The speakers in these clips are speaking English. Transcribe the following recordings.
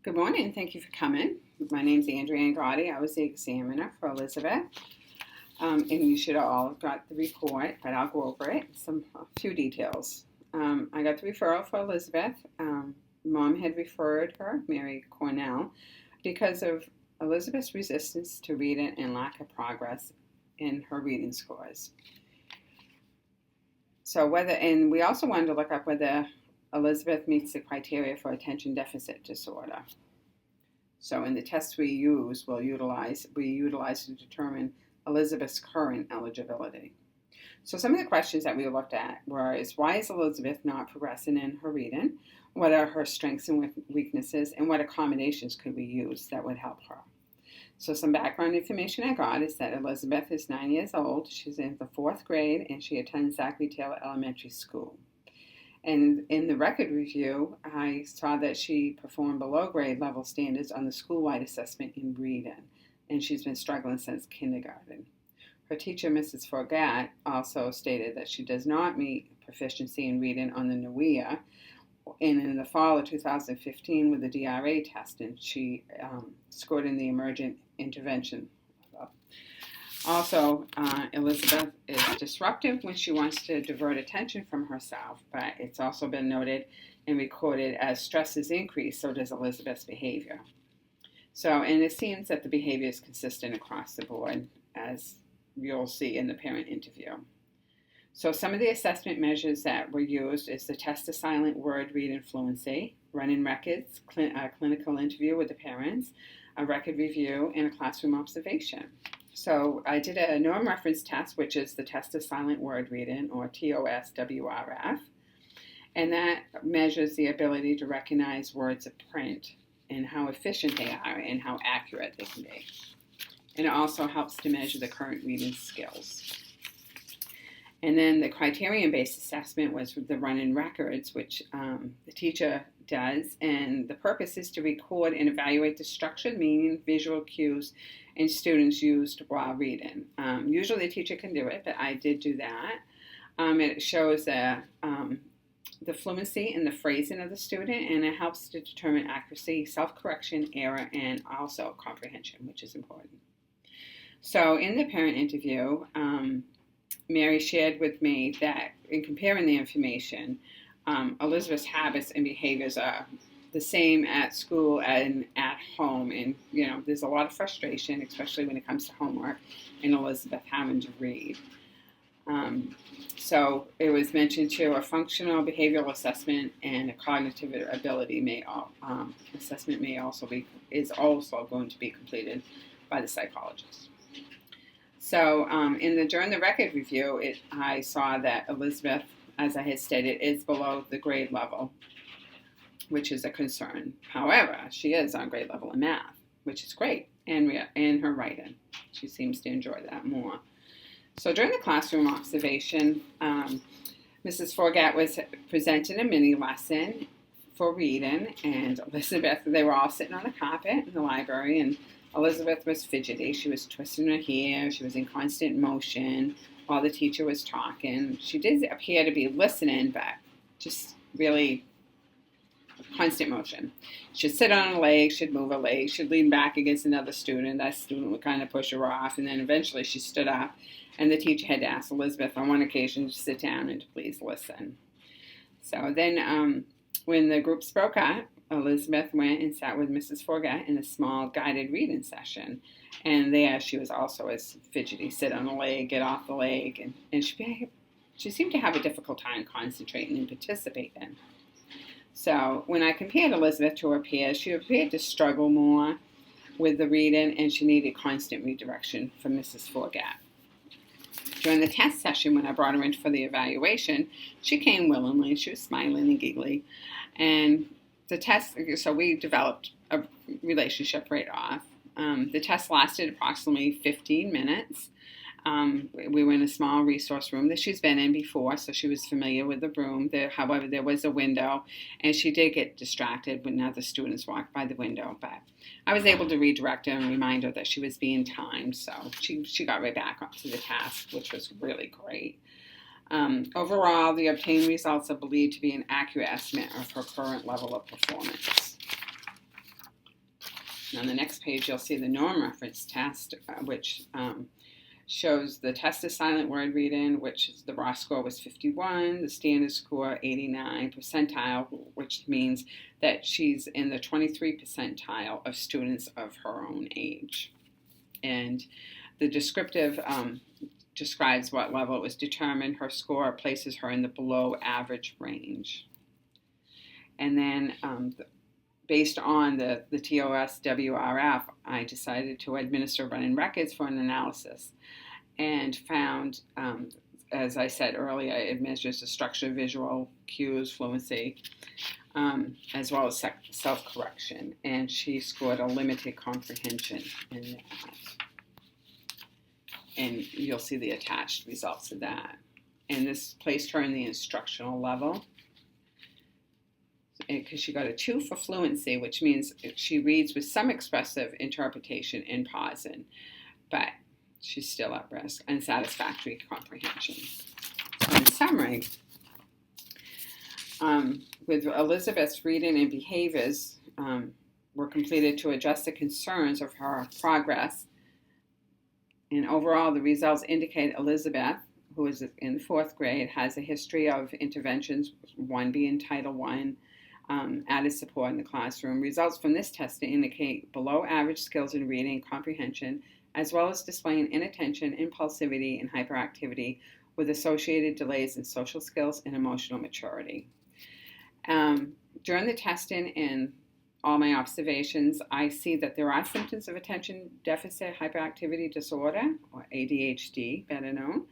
Good morning. Thank you for coming. My name's Andrea Angotti. I was the examiner for Elizabeth. And you should all have got the report, but I'll go over it. A few details. I got the referral for Elizabeth. Mom had referred her, Mary Cornell, because of Elizabeth's resistance to reading and lack of progress in her reading scores. And we also wanted to look up whether Elizabeth meets the criteria for attention deficit disorder. So in the tests we utilize to determine Elizabeth's current eligibility. So some of the questions that we looked at is why is Elizabeth not progressing in her reading? What are her strengths and weaknesses? And what accommodations could we use that would help her? So some background information I got is that Elizabeth is 9 years old. She's in the 4th grade and she attends Zachary Taylor Elementary School. And in the record review, I saw that she performed below grade level standards on the school-wide assessment in reading, and she's been struggling since kindergarten. Her teacher, Mrs. Forgat, also stated that she does not meet proficiency in reading on the NWEA, and in the fall of 2015 with the DRA test, and she scored in the emergent intervention. Also, Elizabeth is disruptive when she wants to divert attention from herself, but it's also been noted and recorded as stress is increased, so does Elizabeth's behavior. And it seems that the behavior is consistent across the board, as you'll see in the parent interview. So some of the assessment measures that were used is the test of silent word reading fluency, running records, a clinical interview with the parents, a record review, and a classroom observation. So I did a norm reference test, which is the test of silent word reading, or TOS-WRF, and that measures the ability to recognize words of print and how efficient they are and how accurate they can be. And it also helps to measure the current reading skills. And then the criterion-based assessment was the running records, which the teacher does, and the purpose is to record and evaluate the structured meaning, visual cues, and students used while reading. Usually the teacher can do it, but I did do that. It shows the fluency and the phrasing of the student, and it helps to determine accuracy, self-correction, error, and also comprehension, which is important. So in the parent interview, Mary shared with me that in comparing the information, Elizabeth's habits and behaviors are the same at school and at home. And, there's a lot of frustration, especially when it comes to homework and Elizabeth having to read. So it was mentioned too, a functional behavioral assessment and a cognitive ability assessment is also going to be completed by the psychologist. So during the record review, I saw that Elizabeth, as I had stated, is below the grade level, which is a concern. However, she is on grade level in math, which is great, and her writing. She seems to enjoy that more. So during the classroom observation, Mrs. Forgat was presenting a mini lesson for reading, and Elizabeth, they were all sitting on the carpet in the library, and Elizabeth was fidgety. She was twisting her hair. She was in constant motion while the teacher was talking. She did appear to be listening, but just really constant motion. She'd sit on a leg, she'd move a leg, she'd lean back against another student. That student would kind of push her off, and then eventually she stood up, and the teacher had to ask Elizabeth on one occasion to sit down and to please listen. So then when the groups broke up, Elizabeth went and sat with Mrs. Forgat in a small guided reading session. And there she was also as fidgety, sit on a leg, get off the leg. And she seemed to have a difficult time concentrating and participating. So when I compared Elizabeth to her peers, she appeared to struggle more with the reading, and she needed constant redirection from Mrs. Forgat. During the test session, when I brought her in for the evaluation, she came willingly. She was smiling and giggly. And the test, so we developed a relationship right off. The test lasted approximately 15 minutes. We were in a small resource room that she's been in before, so she was familiar with the room. However, there was a window, and she did get distracted when other students walked by the window. But I was able to redirect her and remind her that she was being timed, so she got right back onto the task, which was really great. Overall, the obtained results are believed to be an accurate estimate of her current level of performance. On the next page, you'll see the norm reference test, which shows the test of silent word reading, which is the raw score was 51, the standard score 89 percentile, which means that she's in the 23 percentile of students of her own age. And the descriptive describes what level it was determined. Her score places her in the below average range. And then based on the TOS WRF, I decided to administer running records for an analysis and found, as I said earlier, it measures the structure, visual cues, fluency, as well as self-correction. And she scored a limited comprehension in that. And you'll see the attached results of that. And this placed her in the instructional level, because she got a 2 for fluency, which means she reads with some expressive interpretation and pausing, but she's still at risk. Unsatisfactory comprehension. So in summary, with Elizabeth's reading and behaviors were completed to address the concerns of her progress, and overall the results indicate Elizabeth, who is in the 4th grade, has a history of interventions, one being Title I, added support in the classroom. Results from this test indicate below average skills in reading and comprehension, as well as displaying inattention, impulsivity, and hyperactivity with associated delays in social skills and emotional maturity. During the testing and all my observations, I see that there are symptoms of attention deficit hyperactivity disorder, or ADHD, better known,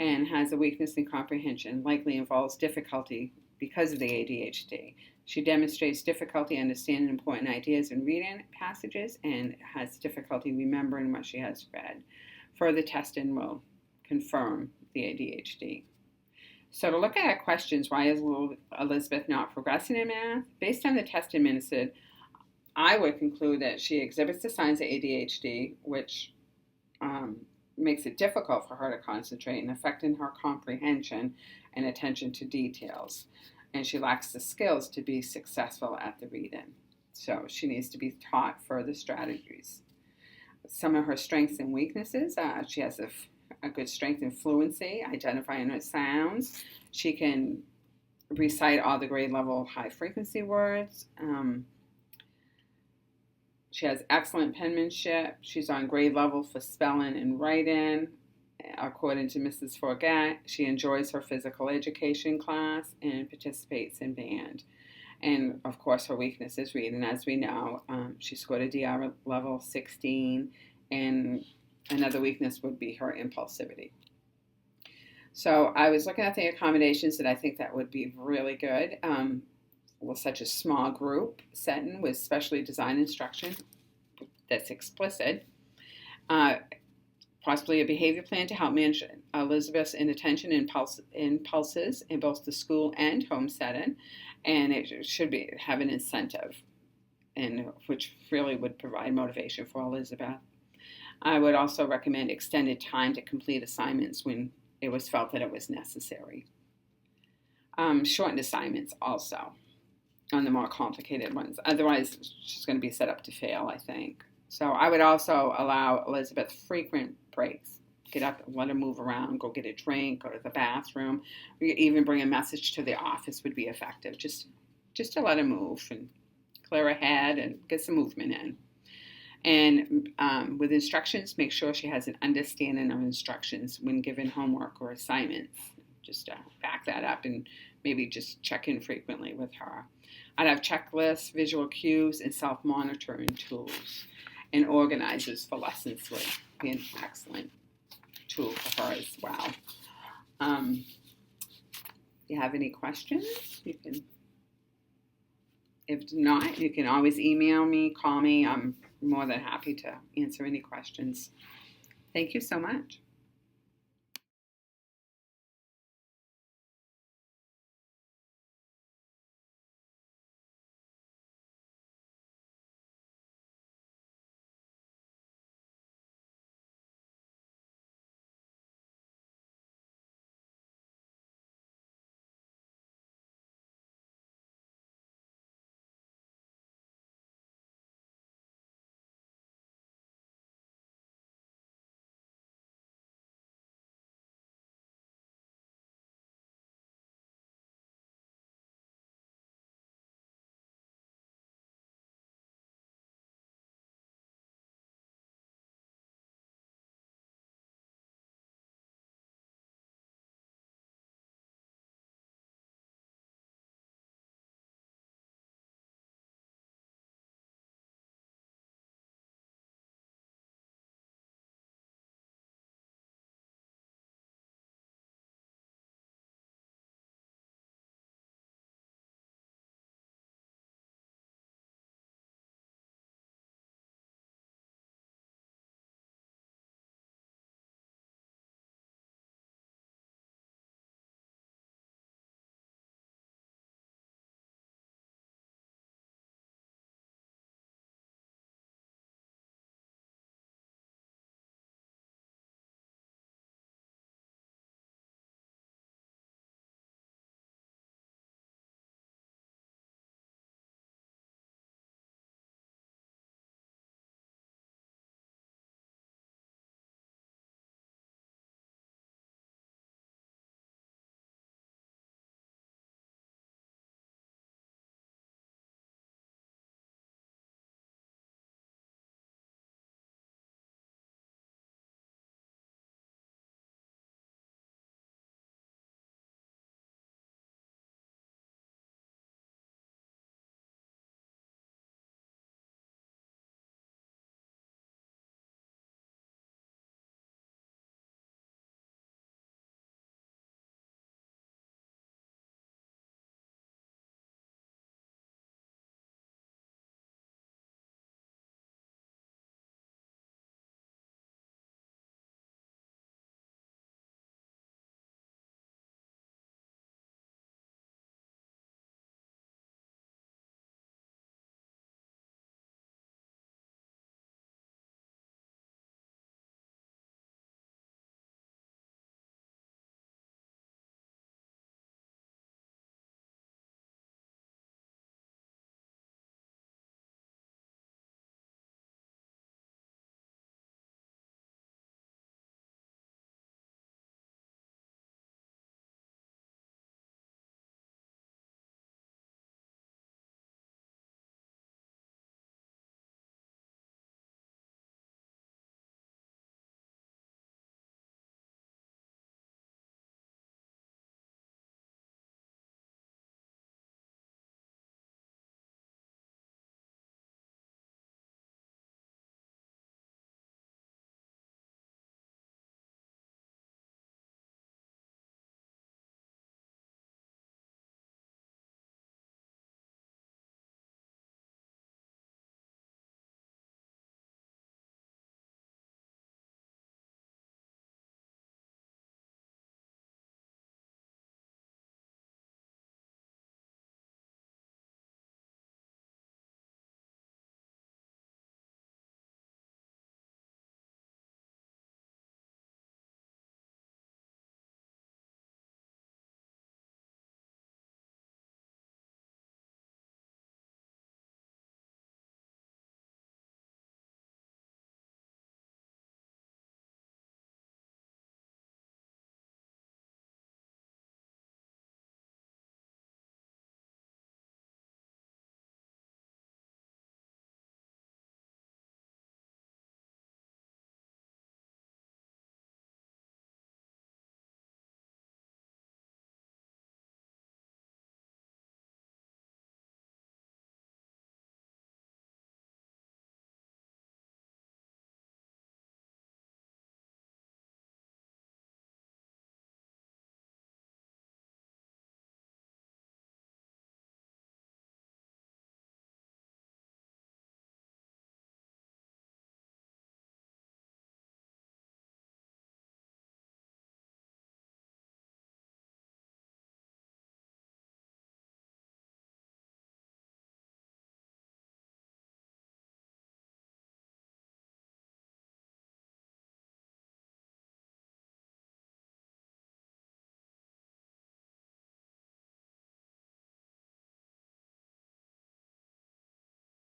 and has a weakness in comprehension, likely involves difficulty because of the ADHD. She demonstrates difficulty understanding important ideas in reading passages and has difficulty remembering what she has read. Further testing will confirm the ADHD. So to look at our questions, why is Elizabeth not progressing in math? Based on the test administered, I would conclude that she exhibits the signs of ADHD, which makes it difficult for her to concentrate and affecting her comprehension and attention to details. And she lacks the skills to be successful at the reading. So she needs to be taught further strategies. Some of her strengths and weaknesses, she has a good strength in fluency, identifying her sounds. She can recite all the grade level high frequency words. She has excellent penmanship. She's on grade level for spelling and writing. According to Mrs. Forget, she enjoys her physical education class and participates in band. And of course, her weakness is reading, as we know. She scored a DR level 16, and another weakness would be her impulsivity. So I was looking at the accommodations that I think that would be really good. Such a small group setting with specially designed instruction that's explicit. Possibly a behavior plan to help manage Elizabeth's inattention and impulses in both the school and home setting. And it should have an incentive, which really would provide motivation for Elizabeth. I would also recommend extended time to complete assignments when it was felt that it was necessary. Shortened assignments also on the more complicated ones. Otherwise, she's going to be set up to fail, I think. So I would also allow Elizabeth frequent breaks. Get up, let her move around, go get a drink, go to the bathroom. Even bring a message to the office would be effective. Just to let her move and clear her head and get some movement in. And with instructions, make sure she has an understanding of instructions when given homework or assignments. Just back that up and maybe just check in frequently with her. I'd have checklists, visual cues, and self-monitoring tools. And organizers for lesson 3 be an excellent tool for her as well. If you have any questions, you can. If not, you can always email me, call me. I'm more than happy to answer any questions. Thank you so much.